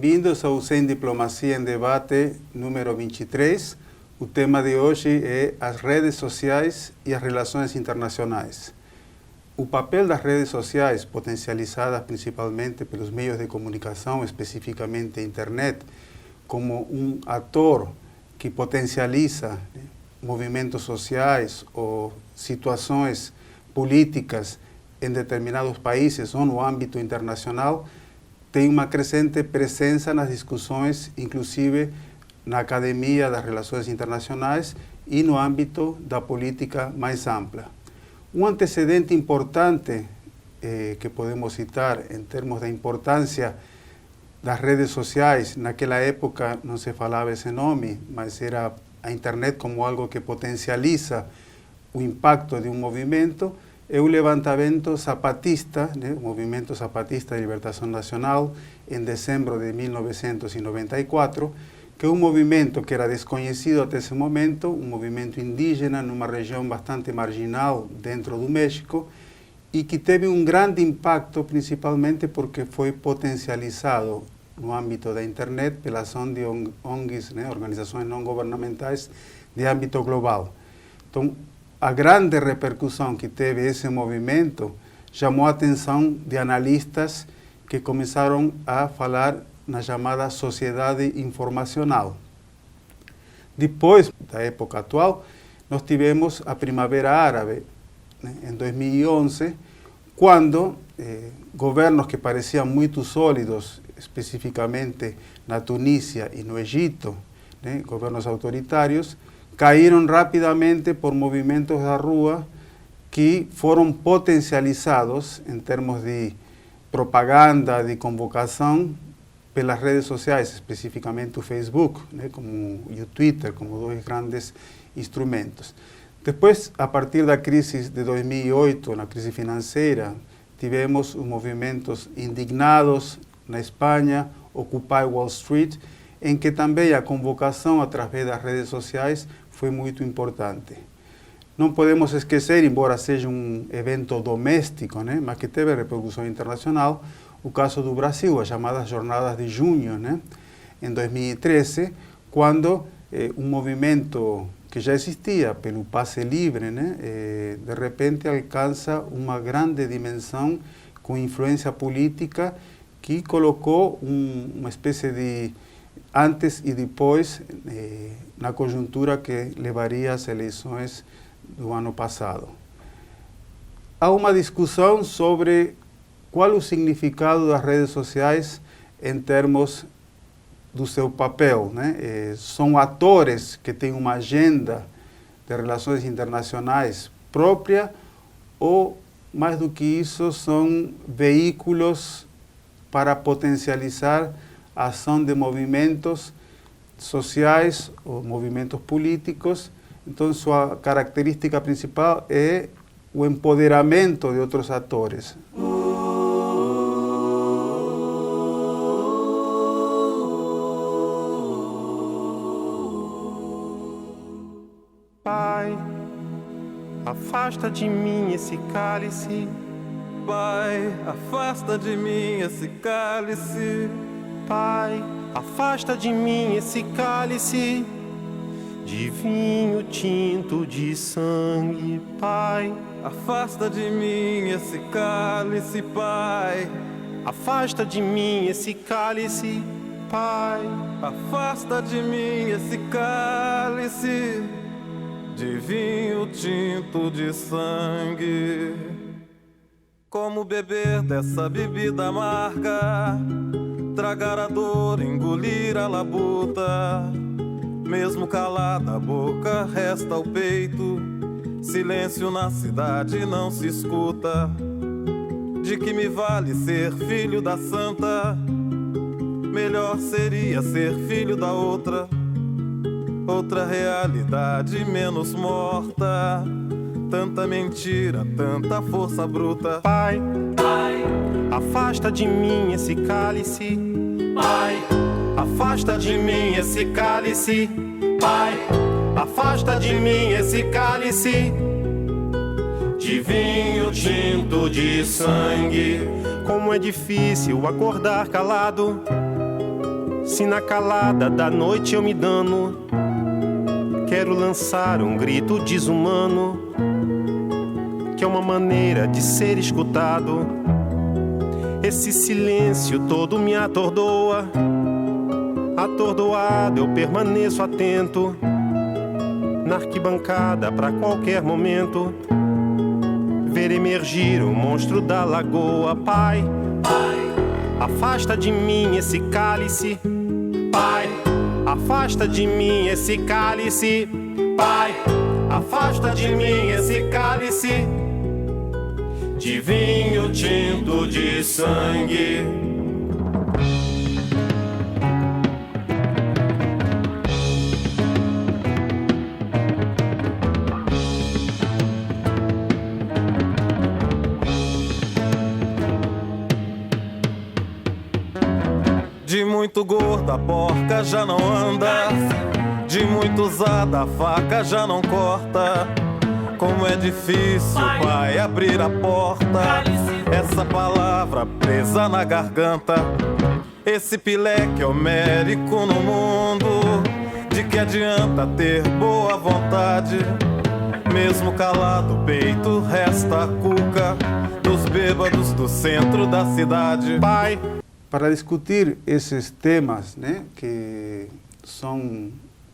bem-vindos ao Sem Diplomacia em Debate número 23. O tema de hoje é as redes sociais e as relações internacionais. O papel das redes sociais, potencializadas principalmente pelos meios de comunicação, especificamente a internet, como um ator que potencializa movimentos sociais ou situações políticas em determinados países ou no âmbito internacional, tem uma crescente presença nas discussões, inclusive na academia das relações internacionais e no âmbito da política mais ampla. Um antecedente importante que podemos citar em termos da importância das redes sociais, naquela época não se falava esse nome, mas era a internet como algo que potencializa o impacto de um movimento, é o levantamento zapatista, o Movimento Zapatista de Libertação Nacional, em dezembro de 1994, que é um movimento que era desconhecido até esse momento, um movimento indígena numa região bastante marginal dentro do México, e que teve um grande impacto, principalmente porque foi potencializado no âmbito da internet pela ação de ONGs, organizações não governamentais de âmbito global. Então, a grande repercussão que teve esse movimento chamou a atenção de analistas que começaram a falar na chamada sociedade informacional. Depois da época atual, nós tivemos a Primavera Árabe, em 2011, quando governos que pareciam muito sólidos, especificamente na Tunísia e no Egito, governos autoritários, caíram rapidamente por movimentos da rua que foram potencializados em termos de propaganda, de convocação, pelas redes sociais, especificamente o Facebook, e o Twitter, como dois grandes instrumentos. Depois, a partir da crise de 2008, na crise financeira, tivemos os movimentos indignados na Espanha, Occupy Wall Street, em que também a convocação através das redes sociais foi muito importante. Não podemos esquecer, embora seja um evento doméstico, mas que teve repercussão internacional, o caso do Brasil, as chamadas Jornadas de Junho, em 2013, quando um movimento que já existia pelo passe livre, de repente alcança uma grande dimensão com influência política que colocou uma espécie de antes e depois na conjuntura que levaria às eleições do ano passado. Há uma discussão sobre qual o significado das redes sociais em termos do seu papel. São atores que têm uma agenda de relações internacionais própria ou, mais do que isso, são veículos para potencializar a ação de movimentos sociais ou movimentos políticos. Então, sua característica principal é o empoderamento de outros atores. Pai, afasta de mim esse cálice. Pai, afasta de mim esse cálice. Pai, afasta de mim esse cálice de vinho tinto de sangue. Pai, afasta de mim esse cálice, Pai. Afasta de mim esse cálice, Pai. Afasta de mim esse cálice de vinho tinto de sangue. Como beber dessa bebida amarga, tragar a dor, engolir a labuta. Mesmo calada a boca, resta o peito. Silêncio na cidade não se escuta. De que me vale ser filho da santa? Melhor seria ser filho da outra. Outra realidade menos morta. Tanta mentira, tanta força bruta. Pai, Pai, afasta de mim esse cálice. Pai, afasta de mim esse cálice. Pai, afasta de mim esse cálice de vinho tinto de sangue. Como é difícil acordar calado Se na calada da noite eu me dano, quero lançar um grito desumano, que é uma maneira de ser escutado. Esse silêncio todo me atordoa. Atordoado eu permaneço atento, na arquibancada pra qualquer momento ver emergir o monstro da lagoa. Pai, afasta de mim esse cálice. Pai, afasta de mim esse cálice. Pai, afasta de mim esse cálice de vinho tinto de sangue. De muito gorda a porca já não anda, de muito usada a faca já não corta. Como é difícil, pai, abrir a porta. Essa palavra presa na garganta. Esse pileque homérico no mundo. De que adianta ter boa vontade? Mesmo calado o peito resta a cuca dos bêbados do centro da cidade. Pai, para discutir esses temas, né, que são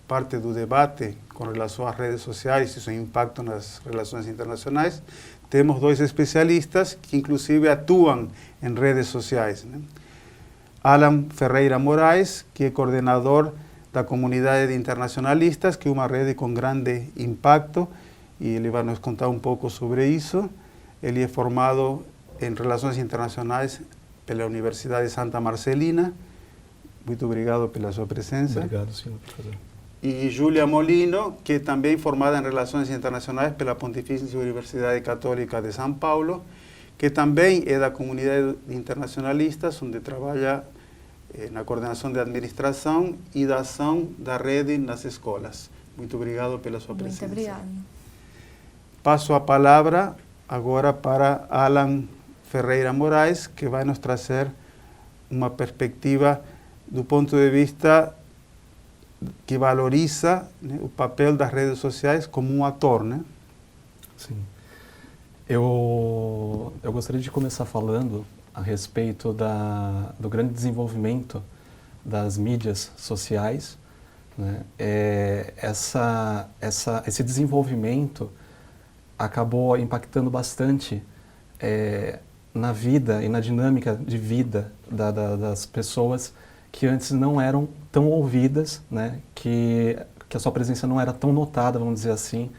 parte do debate com relação às redes sociais e seu impacto nas relações internacionais, temos dois especialistas que inclusive atuam em redes sociais, né? Alan Ferreira Moraes, que é coordenador da comunidade de internacionalistas, que é uma rede com grande impacto, e ele vai nos contar um pouco sobre isso. Ele é formado em Relações Internacionais pela Universidade de Santa Marcelina. Muito obrigado pela sua presença. Obrigado, senhor, por fazer. E Júlia Molino, que é também formada em Relações Internacionais pela Pontifícia Universidade Católica de São Paulo, que também é da comunidade de internacionalistas, onde trabalha na coordenação de administração e da ação da rede nas escolas. Muito obrigado pela sua presença. Muito obrigada. Passo a palavra agora para Alan Ferreira Moraes, que vai nos trazer uma perspectiva do ponto de vista que valoriza, né, o papel das redes sociais como um ator, né? Sim. Eu gostaria de começar falando a respeito do grande desenvolvimento das mídias sociais, né? Esse desenvolvimento acabou impactando bastante na vida e na dinâmica de vida das pessoas que antes não eram tão ouvidas, né? Que a sua presença não era tão notada, vamos dizer assim,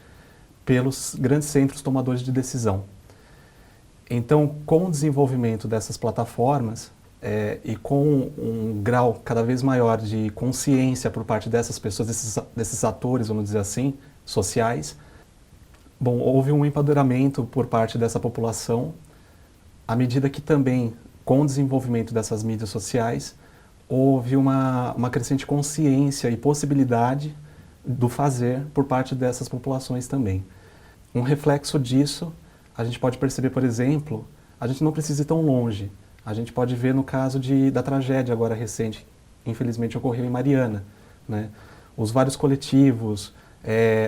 pelos grandes centros tomadores de decisão. Então, com o desenvolvimento dessas plataformas e com um grau cada vez maior de consciência por parte dessas pessoas, desses atores, vamos dizer assim, sociais, bom, houve um empoderamento por parte dessa população, à medida que também, com o desenvolvimento dessas mídias sociais, houve uma crescente consciência e possibilidade do fazer por parte dessas populações também. Um reflexo disso, a gente pode perceber, por exemplo, a gente não precisa ir tão longe. A gente pode ver no caso da tragédia agora recente, infelizmente ocorreu em Mariana, né? Os vários coletivos,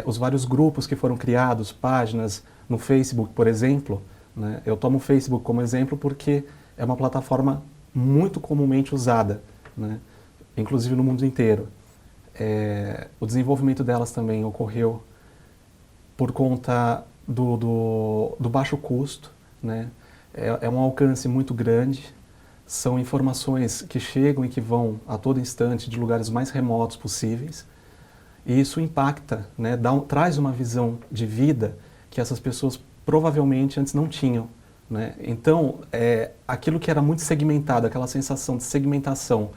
os vários grupos que foram criados, páginas no Facebook, por exemplo, né? Eu tomo o Facebook como exemplo porque é uma plataforma muito comumente usada, né? Inclusive no mundo inteiro. O desenvolvimento delas também ocorreu por conta do baixo custo, né? É um alcance muito grande, são informações que chegam e que vão a todo instante de lugares mais remotos possíveis, e isso impacta, né? Traz uma visão de vida que essas pessoas provavelmente antes não tinham, né? Então, aquilo que era muito segmentado, aquela sensação de segmentação,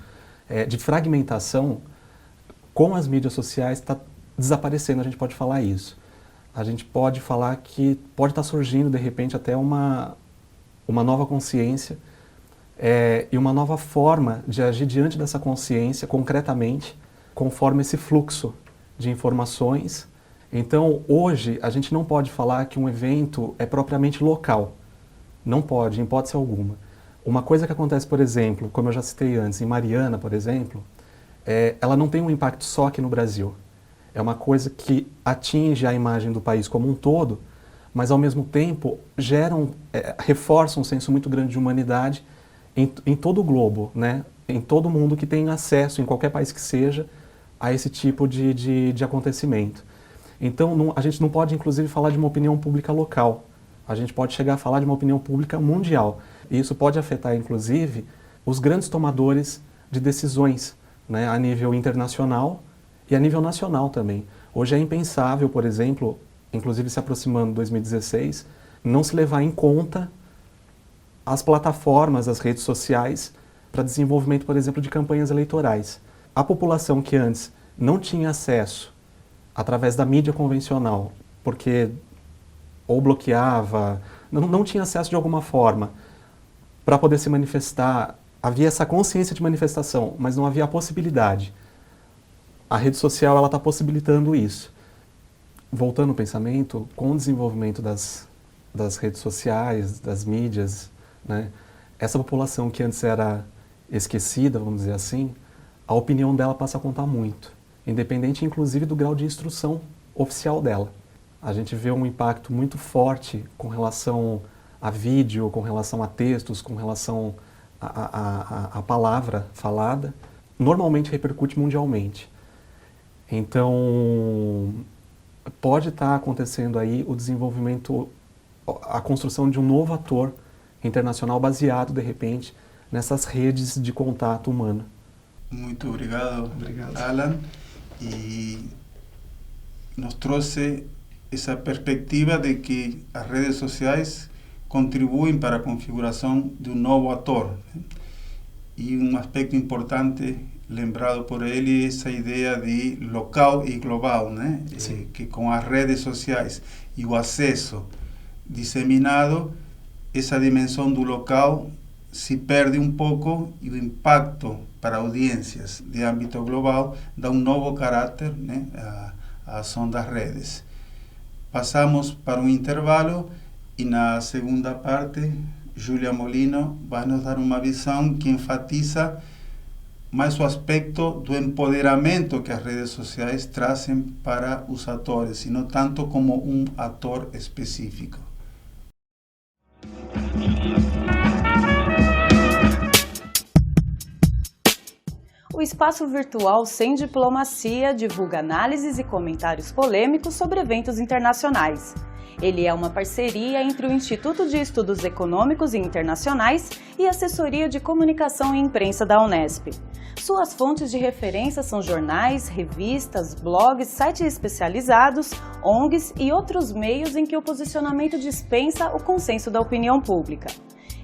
de fragmentação, com as mídias sociais está desaparecendo, a gente pode falar isso. A gente pode falar que pode estar surgindo, de repente, até uma nova consciência e uma nova forma de agir diante dessa consciência, concretamente, conforme esse fluxo de informações. Então, hoje, a gente não pode falar que um evento é propriamente local. Não pode, em hipótese alguma. Uma coisa que acontece, por exemplo, como eu já citei antes, em Mariana, por exemplo, ela não tem um impacto só aqui no Brasil. É uma coisa que atinge a imagem do país como um todo, mas ao mesmo tempo reforça um senso muito grande de humanidade em todo o globo, né? Em todo mundo que tem acesso, em qualquer país que seja, a esse tipo de acontecimento. Então, a gente não pode, inclusive, falar de uma opinião pública local. A gente pode chegar a falar de uma opinião pública mundial. E isso pode afetar, inclusive, os grandes tomadores de decisões, né, a nível internacional e a nível nacional também. Hoje é impensável, por exemplo, inclusive se aproximando de 2016, não se levar em conta as plataformas, as redes sociais, para desenvolvimento, por exemplo, de campanhas eleitorais. A população que antes não tinha acesso através da mídia convencional, porque ou bloqueava, não tinha acesso de alguma forma para poder se manifestar, havia essa consciência de manifestação, mas não havia a possibilidade. A rede social está possibilitando isso. Voltando ao pensamento, com o desenvolvimento das redes sociais, das mídias, né, essa população que antes era esquecida, vamos dizer assim, a opinião dela passa a contar muito, independente inclusive do grau de instrução oficial dela. A gente vê um impacto muito forte com relação a vídeo, com relação a textos, com relação a palavra falada, normalmente repercute mundialmente. Então, pode estar acontecendo aí o desenvolvimento, a construção de um novo ator internacional baseado, de repente, nessas redes de contato humano. Muito obrigado, Alan. E nos trouxe essa perspectiva de que as redes sociais contribuem para a configuração de um novo ator. E um aspecto importante lembrado por ele é essa ideia de local e global, né? Que com as redes sociais e o acesso disseminado, essa dimensão do local se perde um pouco e o impacto para audiências de âmbito global dá um novo caráter, né, à ação das redes. Passamos para um intervalo e na segunda parte, Júlia Molino vai nos dar uma visão que enfatiza mais o aspecto do empoderamento que as redes sociais trazem para os atores, e não tanto como um ator específico. O espaço virtual Sem Diplomacia divulga análises e comentários polêmicos sobre eventos internacionais. Ele é uma parceria entre o Instituto de Estudos Econômicos e Internacionais e a Assessoria de Comunicação e Imprensa da Unesp. Suas fontes de referência são jornais, revistas, blogs, sites especializados, ONGs e outros meios em que o posicionamento dispensa o consenso da opinião pública.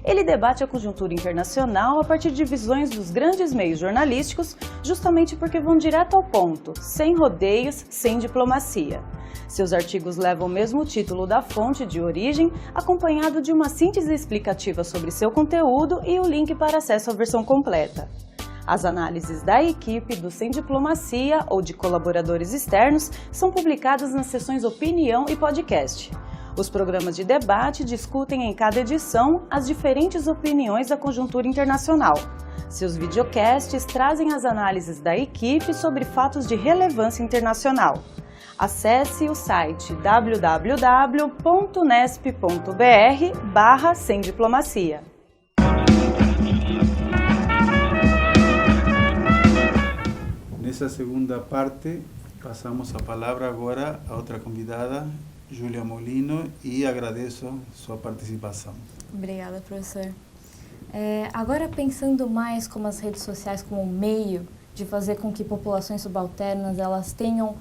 Ele debate a conjuntura internacional a partir de visões dos grandes meios jornalísticos, justamente porque vão direto ao ponto, sem rodeios, sem diplomacia. Seus artigos levam o mesmo título da fonte de origem, acompanhado de uma síntese explicativa sobre seu conteúdo e o link para acesso à versão completa. As análises da equipe do Sem Diplomacia ou de colaboradores externos são publicadas nas seções Opinião e Podcast. Os programas de debate discutem em cada edição as diferentes opiniões da conjuntura internacional. Seus videocasts trazem as análises da equipe sobre fatos de relevância internacional. Acesse o site www.unesp.br/semdiplomacia. Nessa segunda parte, passamos a palavra agora a outra convidada, Júlia Molino, e agradeço sua participação. Obrigada, professor. Agora, pensando mais como as redes sociais como meio de fazer com que populações subalternas elas tenham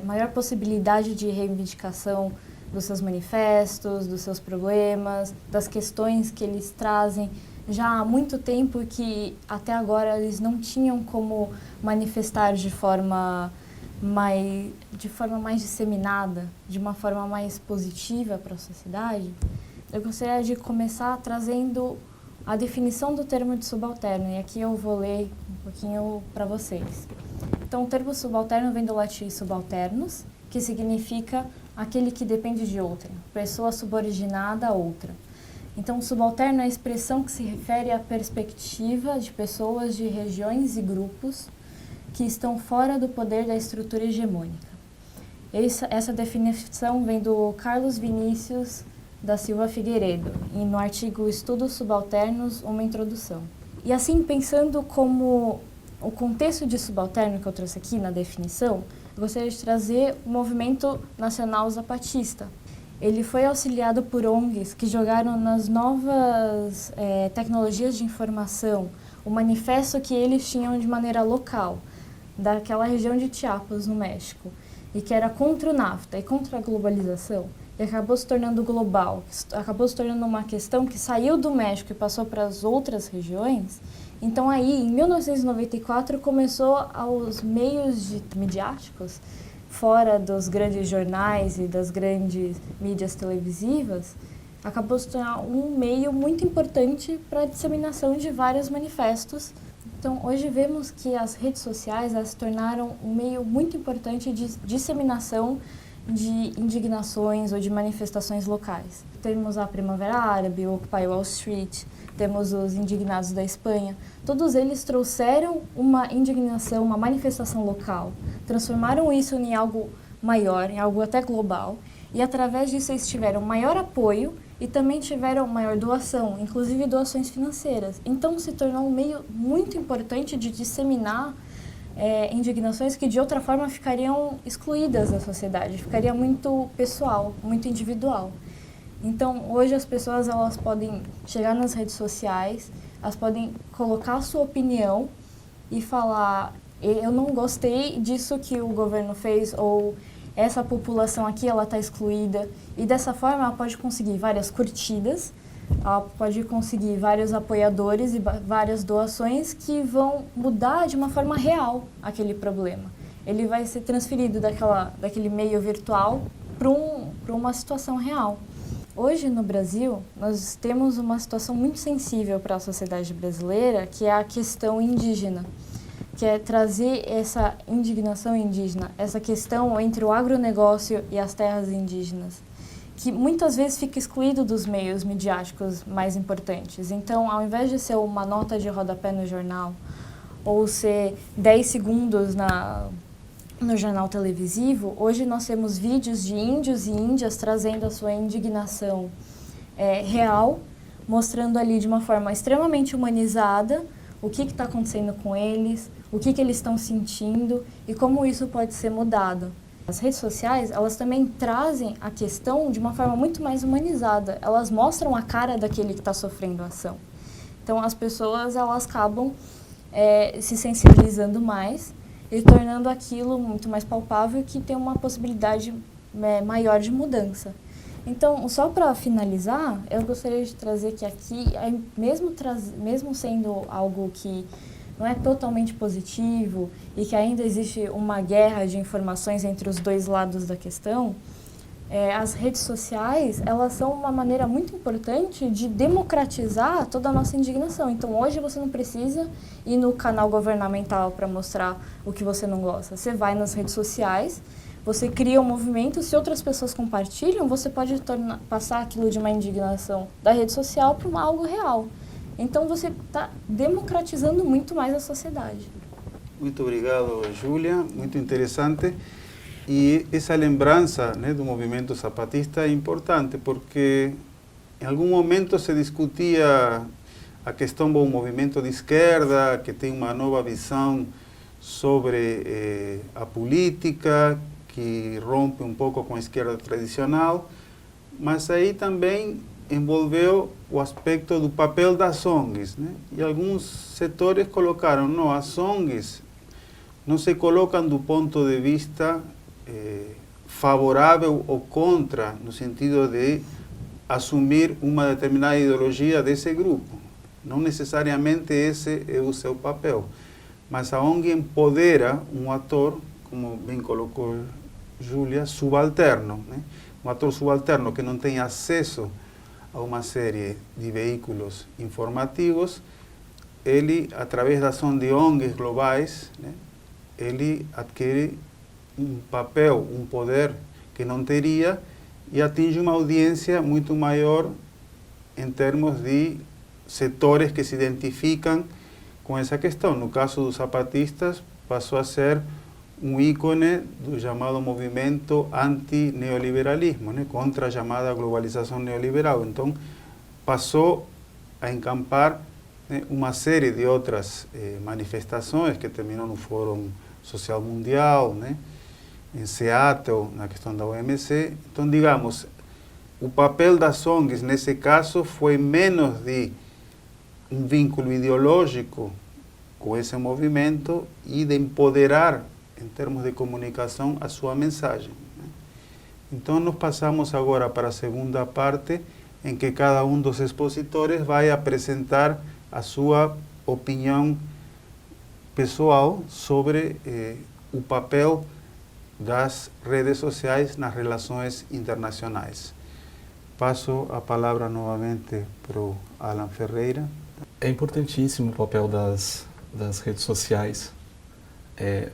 maior possibilidade de reivindicação dos seus manifestos, dos seus problemas, das questões que eles trazem já há muito tempo que até agora eles não tinham como manifestar de forma mais disseminada, de uma forma mais positiva para a sociedade. Eu gostaria de começar trazendo a definição do termo de subalterno, e aqui eu vou ler um pouquinho para vocês. Então, o termo subalterno vem do latim subalternus, que significa aquele que depende de outrem, pessoa subordinada a outra. Então, subalterno é a expressão que se refere à perspectiva de pessoas de regiões e grupos que estão fora do poder da estrutura hegemônica. Essa definição vem do Carlos Vinícius da Silva Figueiredo, no artigo Estudos Subalternos, uma introdução. E assim, pensando como o contexto de subalterno que eu trouxe aqui na definição, eu gostaria de trazer o movimento nacional zapatista. Ele foi auxiliado por ONGs que jogaram nas novas tecnologias de informação o manifesto que eles tinham de maneira local, daquela região de Chiapas, no México, e que era contra o NAFTA e contra a globalização, e acabou se tornando global, acabou se tornando uma questão que saiu do México e passou para as outras regiões. Então aí, em 1994, começou aos meios midiáticos, fora dos grandes jornais e das grandes mídias televisivas, acabou se tornando um meio muito importante para a disseminação de vários manifestos. Então, hoje vemos que as redes sociais se tornaram um meio muito importante de disseminação de indignações ou de manifestações locais. Temos a Primavera Árabe, o Occupy Wall Street, temos os indignados da Espanha. Todos eles trouxeram uma indignação, uma manifestação local, transformaram isso em algo maior, em algo até global, e através disso eles tiveram maior apoio e também tiveram maior doação, inclusive doações financeiras. Então se tornou um meio muito importante de disseminar indignações que de outra forma ficariam excluídas da sociedade, ficaria muito pessoal, muito individual. Então hoje as pessoas elas podem chegar nas redes sociais, elas podem colocar a sua opinião e falar: eu não gostei disso que o governo fez, ou essa população aqui ela está excluída, e dessa forma ela pode conseguir várias curtidas, ela pode conseguir vários apoiadores e várias doações que vão mudar de uma forma real aquele problema. Ele vai ser transferido daquele meio virtual para uma situação real. Hoje no Brasil, nós temos uma situação muito sensível para a sociedade brasileira, que é a questão indígena, que é trazer essa indignação indígena, essa questão entre o agronegócio e as terras indígenas, que muitas vezes fica excluído dos meios midiáticos mais importantes. Então, ao invés de ser uma nota de rodapé no jornal, ou ser 10 segundos no jornal televisivo, hoje nós temos vídeos de índios e índias trazendo a sua indignação real, mostrando ali de uma forma extremamente humanizada o que está acontecendo com eles, o que eles estão sentindo e como isso pode ser mudado. As redes sociais, elas também trazem a questão de uma forma muito mais humanizada. Elas mostram a cara daquele que está sofrendo a ação. Então, as pessoas, elas acabam se sensibilizando mais e tornando aquilo muito mais palpável e que tem uma possibilidade maior de mudança. Então, só para finalizar, eu gostaria de trazer que aqui, mesmo sendo algo que não é totalmente positivo e que ainda existe uma guerra de informações entre os dois lados da questão, as redes sociais, elas são uma maneira muito importante de democratizar toda a nossa indignação. Então, hoje você não precisa ir no canal governamental para mostrar o que você não gosta. Você vai nas redes sociais, você cria um movimento, se outras pessoas compartilham, você pode passar aquilo de uma indignação da rede social para algo real. Então, você está democratizando muito mais a sociedade. Muito obrigado, Júlia. Muito interessante. E essa lembrança do movimento zapatista é importante, porque em algum momento se discutia a questão do movimento de esquerda, que tem uma nova visão sobre a política, que rompe um pouco com a esquerda tradicional, mas aí também envolveu o aspecto do papel das ONGs, e alguns setores colocaram: não, as ONGs não se colocam do ponto de vista favorável ou contra, no sentido de assumir uma determinada ideologia desse grupo. Não necessariamente esse é o seu papel, mas a ONG empodera um ator, como bem colocou Júlia, subalterno, um ator subalterno que não tem acesso a uma série de veículos informativos. Ele, através da ação de ONGs globais, ele adquire um papel, um poder que não teria e atinge uma audiência muito maior em termos de setores que se identificam com essa questão. No caso dos zapatistas, passou a ser um ícone do chamado movimento anti-neoliberalismo, né, contra a chamada globalização neoliberal. Então, passou a encampar, né, uma série de outras manifestações que terminou no Fórum Social Mundial, né, em Seattle, na questão da OMC. Então, digamos, o papel das ONGs, nesse caso, foi menos de um vínculo ideológico com esse movimento e de empoderar, em termos de comunicação, a sua mensagem. Então, nós passamos agora para a segunda parte, em que cada um dos expositores vai apresentar a sua opinião pessoal sobre o papel das redes sociais nas relações internacionais. Passo a palavra novamente para o Alan Ferreira. É importantíssimo o papel das redes sociais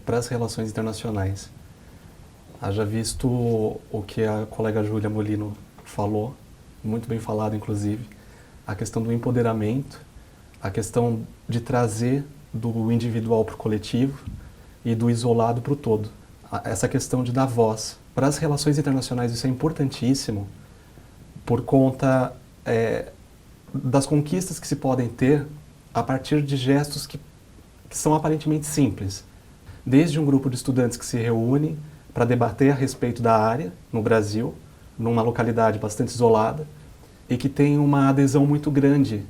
para as relações internacionais. Haja visto o que a colega Júlia Molino falou, muito bem falado inclusive, a questão do empoderamento, a questão de trazer do individual para o coletivo e do isolado para o todo. Essa questão de dar voz. Para as relações internacionais isso é importantíssimo por conta das conquistas que se podem ter a partir de gestos que são aparentemente simples. Desde um grupo de estudantes que se reúne para debater a respeito da área no Brasil, numa localidade bastante isolada, e que tem uma adesão muito grande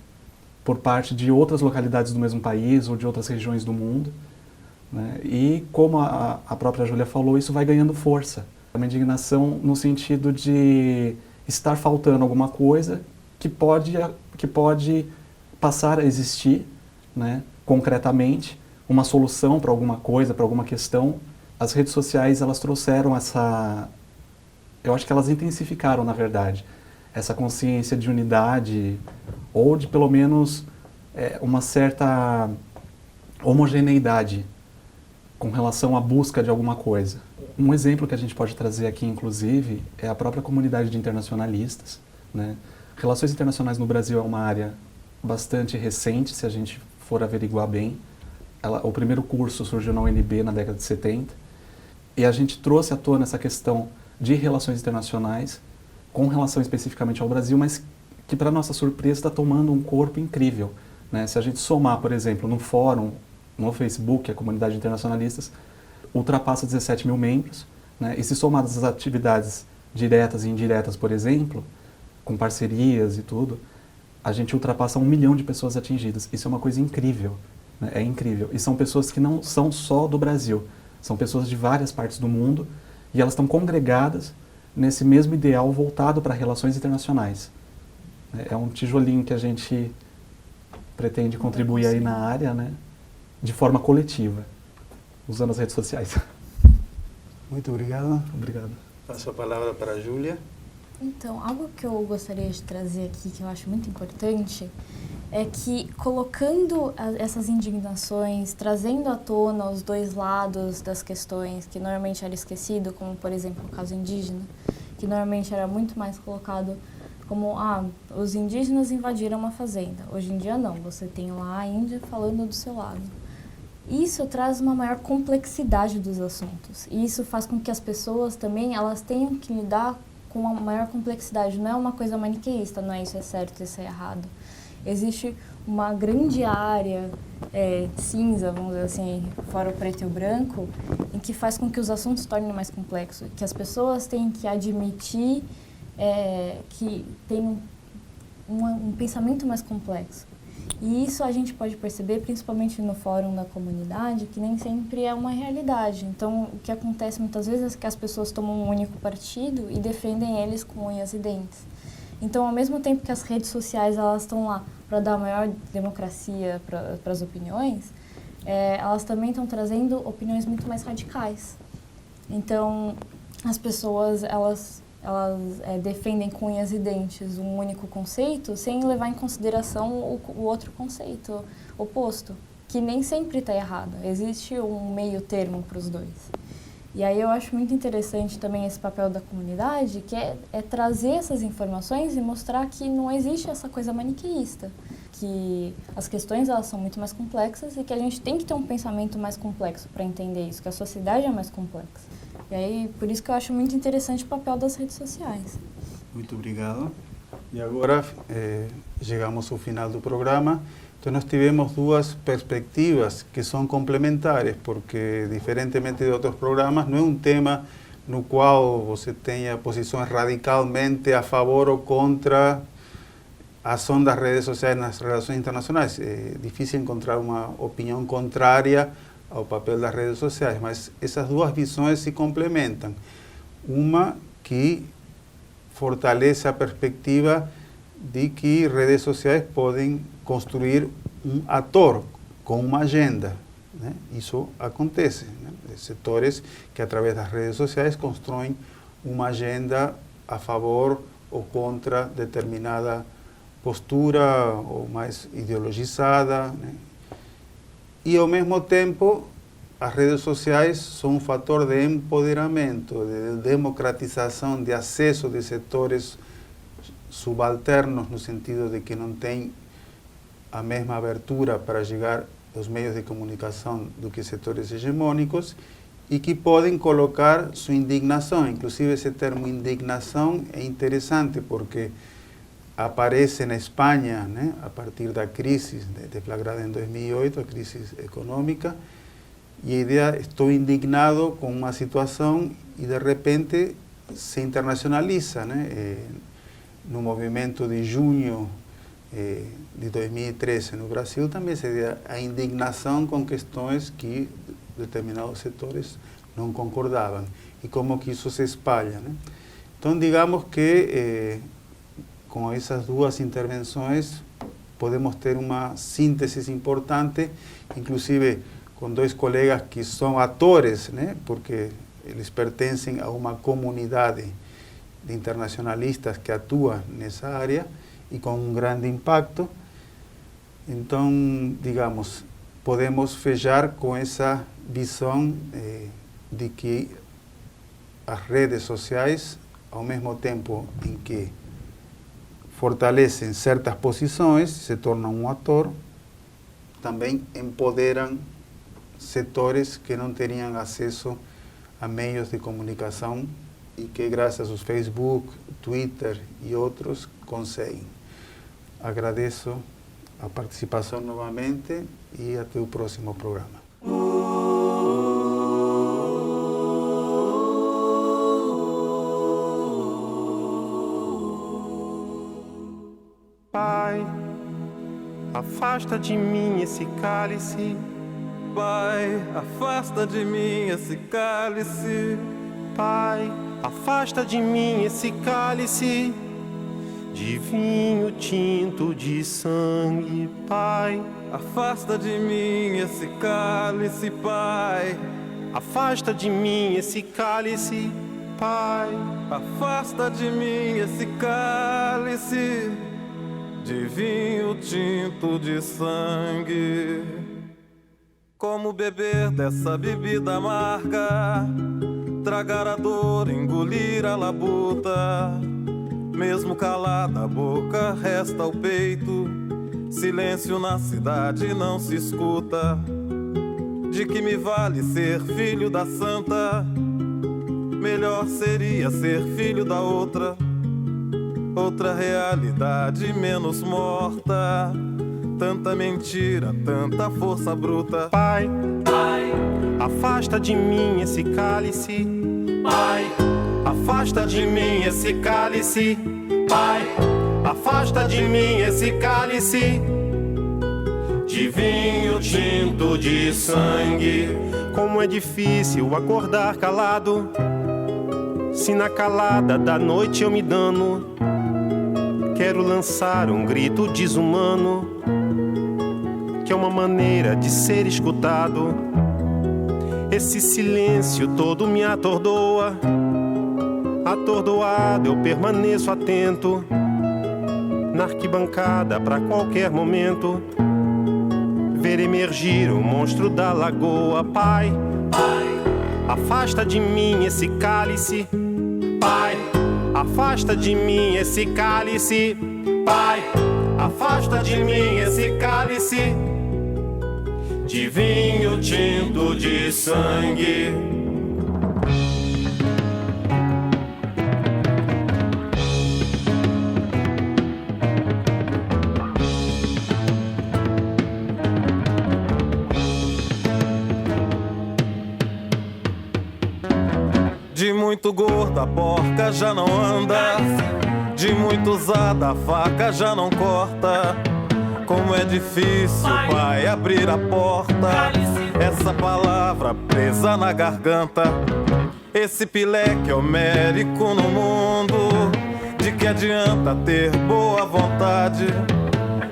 por parte de outras localidades do mesmo país ou de outras regiões do mundo, né? E como a própria Júlia falou, isso vai ganhando força. É uma indignação no sentido de estar faltando alguma coisa que pode passar a existir, né, concretamente, uma solução para alguma coisa, para alguma questão. As redes sociais, elas trouxeram eu acho que elas intensificaram, na verdade, essa consciência de unidade, ou de pelo menos uma certa homogeneidade com relação à busca de alguma coisa. Um exemplo que a gente pode trazer aqui, inclusive, é a própria comunidade de internacionalistas, né? Relações internacionais no Brasil é uma área bastante recente, se a gente for averiguar bem. O primeiro curso surgiu na UNB na década de 70, e a gente trouxe à tona essa questão de relações internacionais, com relação especificamente ao Brasil, mas que, para nossa surpresa, está tomando um corpo incrível, né? Se a gente somar, por exemplo, no fórum, no Facebook, a comunidade de internacionalistas ultrapassa 17 mil membros, né? E se somadas as atividades diretas e indiretas, por exemplo, com parcerias e tudo, a gente ultrapassa 1 milhão de pessoas atingidas. Isso é uma coisa incrível, né? É incrível. E são pessoas que não são só do Brasil, são pessoas de várias partes do mundo, e elas estão congregadas nesse mesmo ideal voltado para relações internacionais. É um tijolinho que a gente pretende contribuir aí na área, né, de forma coletiva, usando as redes sociais. Muito obrigado. Obrigado. Passo a palavra para a Júlia. Então, algo que eu gostaria de trazer aqui, que eu acho muito importante, é que colocando essas indignações, trazendo à tona os dois lados das questões que normalmente era esquecido, como, por exemplo, o caso indígena, que normalmente era muito mais colocado como, os indígenas invadiram uma fazenda. Hoje em dia, não. Você tem lá a Índia falando do seu lado. Isso traz uma maior complexidade dos assuntos. E isso faz com que as pessoas também, elas tenham que lidar com uma maior complexidade. Não é uma coisa maniqueísta, não é isso é certo, isso é errado. Existe uma grande área cinza, vamos dizer assim, fora o preto e o branco, em que faz com que os assuntos se tornem mais complexos, que as pessoas têm que admitir que tem um pensamento mais complexo. E isso a gente pode perceber, principalmente no fórum da comunidade, que nem sempre é uma realidade. Então, o que acontece muitas vezes é que as pessoas tomam um único partido e defendem eles com unhas e dentes. Então, ao mesmo tempo que as redes sociais elas estão lá para dar maior democracia para as opiniões, elas também estão trazendo opiniões muito mais radicais. Então, as pessoas elas defendem com unhas e dentes um único conceito sem levar em consideração o outro conceito oposto, que nem sempre está errado. Existe um meio termo para os dois. E aí eu acho muito interessante também esse papel da comunidade, que é trazer essas informações e mostrar que não existe essa coisa maniqueísta, que as questões elas são muito mais complexas e que a gente tem que ter um pensamento mais complexo para entender isso, que a sociedade é mais complexa. E aí, por isso que eu acho muito interessante o papel das redes sociais. Muito obrigado. E agora chegamos ao final do programa. Então nós tivemos duas perspectivas que são complementares, porque diferentemente de outros programas, não é um tema no qual você tenha posições radicalmente a favor ou contra a ação das redes sociais nas relações internacionais. É difícil encontrar uma opinião contrária ao papel das redes sociais, mas essas duas visões se complementam. Uma que fortalece a perspectiva de que redes sociais podem construir um ator com uma agenda, né? Isso acontece, né? Setores que através das redes sociais constroem uma agenda a favor ou contra determinada postura ou mais ideologizada, né? E ao mesmo tempo as redes sociais são um fator de empoderamento, de democratização, de acesso de setores subalternos, no sentido de que não têm a mesma abertura para chegar aos meios de comunicação do que setores hegemônicos e que podem colocar sua indignação. Inclusive esse termo indignação é interessante porque aparece na Espanha, né, a partir da crise deflagrada em 2008, a crise econômica, e a ideia, estou indignado com uma situação e de repente se internacionaliza, né? No movimento de junho de 2013 no Brasil também se deu a indignação com questões que determinados setores não concordavam e como que isso se espalha, né? Então digamos que com essas duas intervenções podemos ter uma síntese importante, inclusive com dois colegas que são atores, né? Porque eles pertencem a uma comunidade de internacionalistas que atua nessa área e com um grande impacto. Então, digamos, podemos fechar com essa visão de que as redes sociais, ao mesmo tempo em que fortalecem certas posições, se tornam um ator, também empoderam setores que não teriam acesso a meios de comunicação e que, graças aos Facebook, Twitter e outros, conseguem. Agradeço a participação novamente e até o próximo programa. Pai, afasta de mim esse cálice. Pai, afasta de mim esse cálice. Pai, afasta de mim esse cálice de vinho tinto de sangue. Pai, afasta de mim esse cálice, Pai. Afasta de mim esse cálice, Pai. Afasta de mim esse cálice de vinho tinto de sangue. Como beber dessa bebida amarga, tragar a dor, engolir a labuta. Mesmo calada a boca, resta o peito. Silêncio na cidade não se escuta. De que me vale ser filho da santa? Melhor seria ser filho da outra. Outra realidade menos morta. Tanta mentira, tanta força bruta. Pai, Pai, afasta de mim esse cálice. Pai, afasta de mim esse cálice. Pai, afasta de mim esse cálice de vinho tinto de sangue. Como é difícil acordar calado, se na calada da noite eu me dano. Quero lançar um grito desumano, que é uma maneira de ser escutado. Esse silêncio todo me atordoa. Atordoado eu permaneço atento na arquibancada pra qualquer momento ver emergir o monstro da lagoa. Pai, Pai, afasta de mim esse cálice. Pai, afasta de mim esse cálice. Pai, afasta de mim esse cálice de vinho tinto de sangue. De muito gorda a porca já não anda, de muito usada a faca já não corta. Como é difícil, pai, abrir a porta. Essa palavra presa na garganta, esse pileque homérico no mundo. De que adianta ter boa vontade?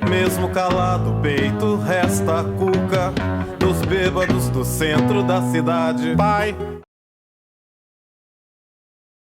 Mesmo calado o peito resta a cuca dos bêbados do centro da cidade. Pai,